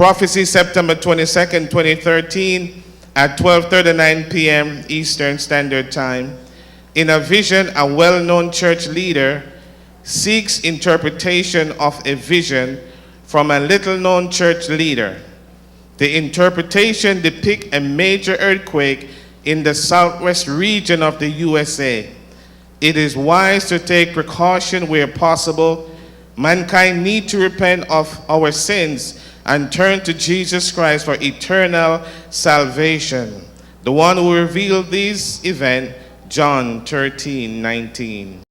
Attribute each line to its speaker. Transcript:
Speaker 1: Prophecy, September 22nd, 2013, at 12:39 p.m. Eastern Standard Time. In a vision, a well-known church leader seeks interpretation of a vision from a little-known church leader. The interpretation depicts a major earthquake in the southwest region of the USA. It is wise to take precaution where possible. Mankind need to repent of our sins and turn to Jesus Christ for eternal salvation. The one who revealed this event, John 13:19.